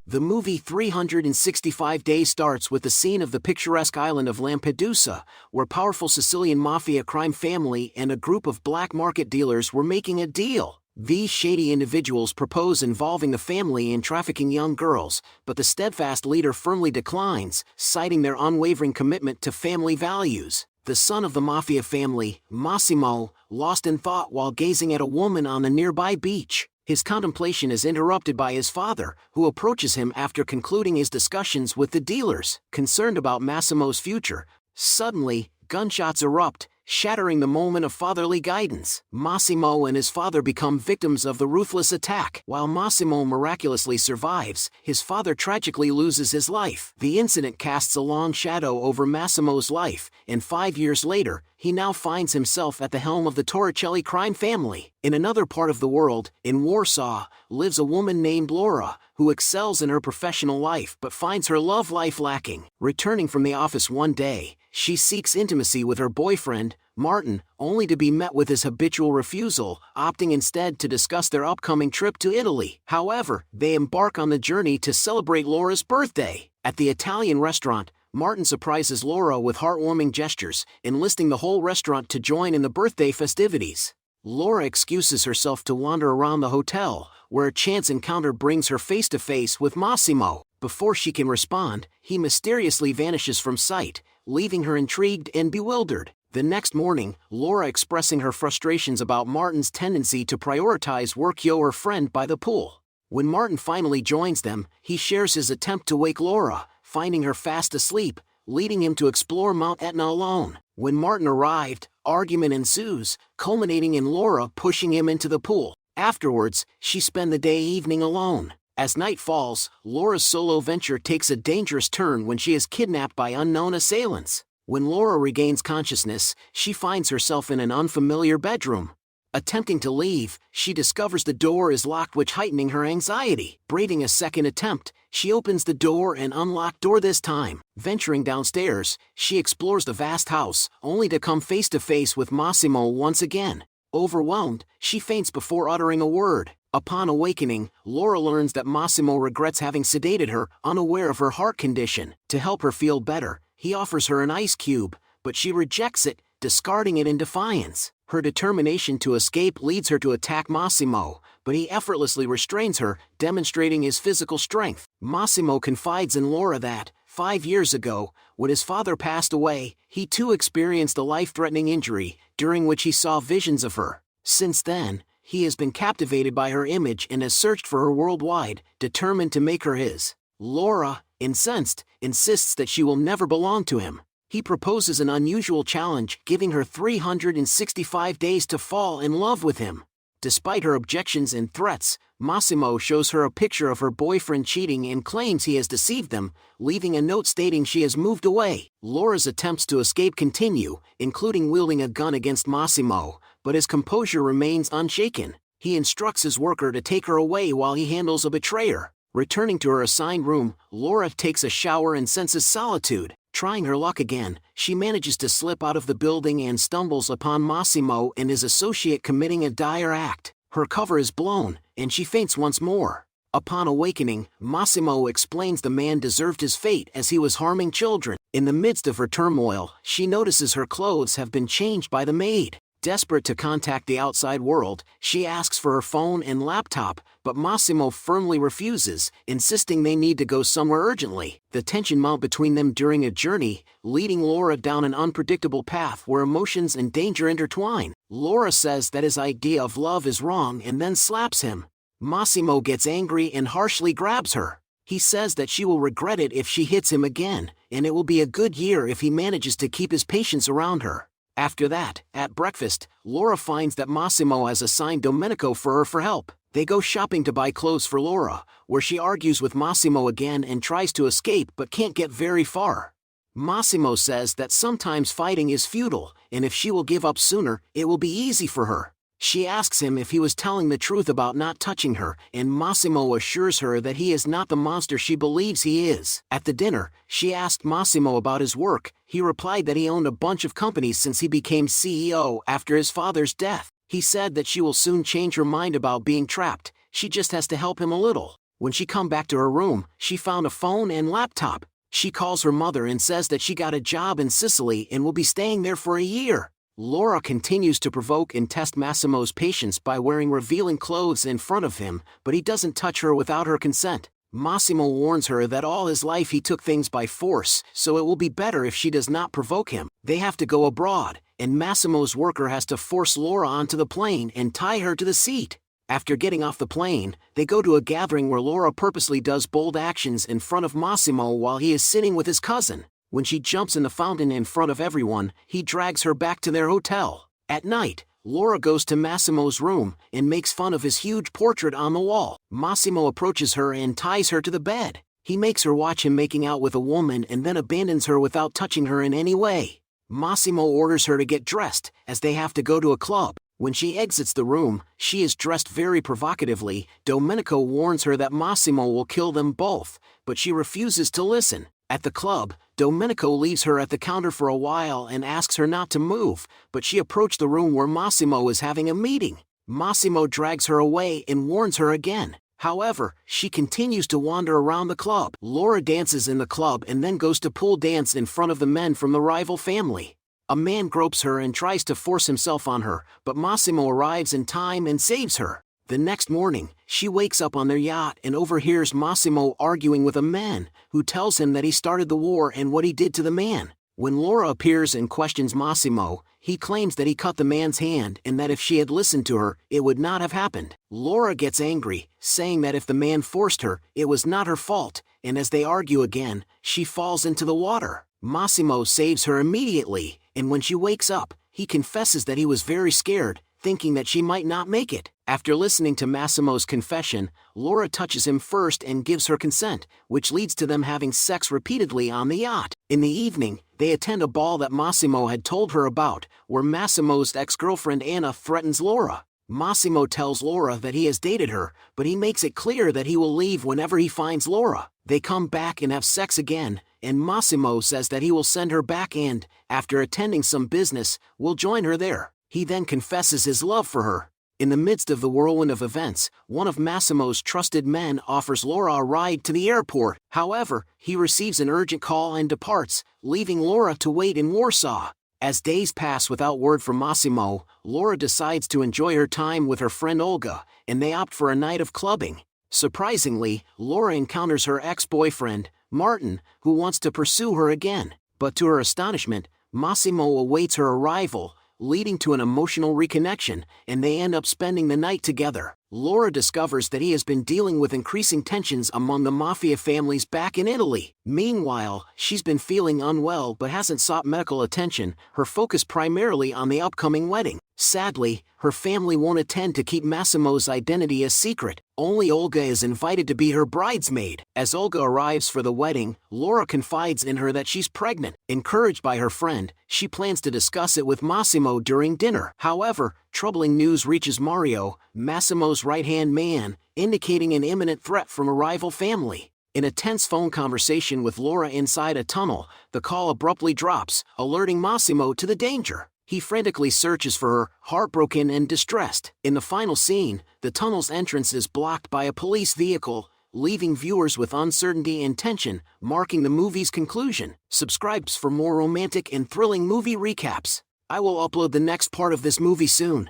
The movie 365 Days starts with the scene of the picturesque island of Lampedusa, where powerful Sicilian mafia crime family and a group of black market dealers were making a deal. These shady individuals propose involving the family in trafficking young girls, but the steadfast leader firmly declines, citing their unwavering commitment to family values. The son of the mafia family, Massimo, lost in thought while gazing at a woman on a nearby beach. His contemplation is interrupted by his father, who approaches him after concluding his discussions with the dealers. Concerned about Massimo's future, suddenly, gunshots erupt, shattering the moment of fatherly guidance. Massimo and his father become victims of the ruthless attack. While Massimo miraculously survives, his father tragically loses his life. The incident casts a long shadow over Massimo's life, and 5 years later, he now finds himself at the helm of the Torricelli crime family. In another part of the world, in Warsaw, lives a woman named Laura, who excels in her professional life but finds her love life lacking. Returning from the office one day, she seeks intimacy with her boyfriend, Martin, only to be met with his habitual refusal, opting instead to discuss their upcoming trip to Italy. However, they embark on the journey to celebrate Laura's birthday. At the Italian restaurant, Martin surprises Laura with heartwarming gestures, enlisting the whole restaurant to join in the birthday festivities. Laura excuses herself to wander around the hotel, where a chance encounter brings her face to face with Massimo. Before she can respond, he mysteriously vanishes from sight, leaving her intrigued and bewildered. The next morning, Laura expressing her frustrations about Martin's tendency to prioritize work over her friend by the pool. When Martin finally joins them, he shares his attempt to wake Laura, finding her fast asleep, leading him to explore Mount Etna alone. When Martin arrived, argument ensues, culminating in Laura pushing him into the pool. Afterwards, she spend the evening alone. As night falls, Laura's solo venture takes a dangerous turn when she is kidnapped by unknown assailants. When Laura regains consciousness, she finds herself in an unfamiliar bedroom. Attempting to leave, she discovers the door is locked, which heightening her anxiety. Braving a second attempt, she opens the door and unlocked door this time. Venturing downstairs, she explores the vast house, only to come face to face with Massimo once again. Overwhelmed, she faints before uttering a word. Upon awakening, Laura learns that Massimo regrets having sedated her, unaware of her heart condition. To help her feel better, he offers her an ice cube, but she rejects it, discarding it in defiance. Her determination to escape leads her to attack Massimo, but he effortlessly restrains her, demonstrating his physical strength. Massimo confides in Laura that, 5 years ago, when his father passed away, he too experienced a life-threatening injury, during which he saw visions of her. Since then, he has been captivated by her image and has searched for her worldwide, determined to make her his. Laura, incensed, insists that she will never belong to him. He proposes an unusual challenge, giving her 365 days to fall in love with him. Despite her objections and threats, Massimo shows her a picture of her boyfriend cheating and claims he has deceived them, leaving a note stating she has moved away. Laura's attempts to escape continue, including wielding a gun against Massimo, but his composure remains unshaken. He instructs his worker to take her away while he handles a betrayer. Returning to her assigned room, Laura takes a shower and senses solitude. Trying her luck again, she manages to slip out of the building and stumbles upon Massimo and his associate committing a dire act. Her cover is blown, and she faints once more. Upon awakening, Massimo explains the man deserved his fate as he was harming children. In the midst of her turmoil, she notices her clothes have been changed by the maid. Desperate to contact the outside world, she asks for her phone and laptop, but Massimo firmly refuses, insisting they need to go somewhere urgently. The tension mounts between them during a journey, leading Laura down an unpredictable path where emotions and danger intertwine. Laura says that his idea of love is wrong and then slaps him. Massimo gets angry and harshly grabs her. He says that she will regret it if she hits him again, and it will be a good year if he manages to keep his patience around her. After that, at breakfast, Laura finds that Massimo has assigned Domenico for help. They go shopping to buy clothes for Laura, where she argues with Massimo again and tries to escape but can't get very far. Massimo says that sometimes fighting is futile, and if she will give up sooner, it will be easy for her. She asks him if he was telling the truth about not touching her, and Massimo assures her that he is not the monster she believes he is. At the dinner, she asked Massimo about his work. He replied that he owned a bunch of companies since he became CEO after his father's death. He said that she will soon change her mind about being trapped, she just has to help him a little. When she come back to her room, she found a phone and laptop. She calls her mother and says that she got a job in Sicily and will be staying there for a year. Laura continues to provoke and test Massimo's patience by wearing revealing clothes in front of him, but he doesn't touch her without her consent. Massimo warns her that all his life he took things by force, so it will be better if she does not provoke him. They have to go abroad, and Massimo's worker has to force Laura onto the plane and tie her to the seat. After getting off the plane, they go to a gathering where Laura purposely does bold actions in front of Massimo while he is sitting with his cousin. When she jumps in the fountain in front of everyone, he drags her back to their hotel. At night, Laura goes to Massimo's room and makes fun of his huge portrait on the wall. Massimo approaches her and ties her to the bed. He makes her watch him making out with a woman and then abandons her without touching her in any way. Massimo orders her to get dressed, as they have to go to a club. When she exits the room, she is dressed very provocatively. Domenico warns her that Massimo will kill them both, but she refuses to listen. At the club, Domenico leaves her at the counter for a while and asks her not to move, but she approached the room where Massimo is having a meeting. Massimo drags her away and warns her again. However, she continues to wander around the club. Laura dances in the club and then goes to pool dance in front of the men from the rival family. A man gropes her and tries to force himself on her, but Massimo arrives in time and saves her. The next morning, she wakes up on their yacht and overhears Massimo arguing with a man, who tells him that he started the war and what he did to the man. When Laura appears and questions Massimo, he claims that he cut the man's hand and that if she had listened to her, it would not have happened. Laura gets angry, saying that if the man forced her, it was not her fault, and as they argue again, she falls into the water. Massimo saves her immediately, and when she wakes up, he confesses that he was very scared, thinking that she might not make it. After listening to Massimo's confession, Laura touches him first and gives her consent, which leads to them having sex repeatedly on the yacht. In the evening, they attend a ball that Massimo had told her about, where Massimo's ex-girlfriend Anna threatens Laura. Massimo tells Laura that he has dated her, but he makes it clear that he will leave whenever he finds Laura. They come back and have sex again, and Massimo says that he will send her back and, after attending some business, will join her there. He then confesses his love for her. In the midst of the whirlwind of events, one of Massimo's trusted men offers Laura a ride to the airport. However, he receives an urgent call and departs, leaving Laura to wait in Warsaw. As days pass without word from Massimo, Laura decides to enjoy her time with her friend Olga, and they opt for a night of clubbing. Surprisingly, Laura encounters her ex-boyfriend, Martin, who wants to pursue her again. But to her astonishment, Massimo awaits her arrival, leading to an emotional reconnection, and they end up spending the night together. Laura discovers that he has been dealing with increasing tensions among the mafia families back in Italy. Meanwhile, she's been feeling unwell but hasn't sought medical attention, her focus primarily on the upcoming wedding. Sadly, her family won't attend to keep Massimo's identity a secret. Only Olga is invited to be her bridesmaid. As Olga arrives for the wedding, Laura confides in her that she's pregnant. Encouraged by her friend, she plans to discuss it with Massimo during dinner. However, troubling news reaches Mario, Massimo's right-hand man, indicating an imminent threat from a rival family. In a tense phone conversation with Laura inside a tunnel, the call abruptly drops, alerting Massimo to the danger. He frantically searches for her, heartbroken and distressed. In the final scene, the tunnel's entrance is blocked by a police vehicle, leaving viewers with uncertainty and tension, marking the movie's conclusion. Subscribe for more romantic and thrilling movie recaps. I will upload the next part of this movie soon.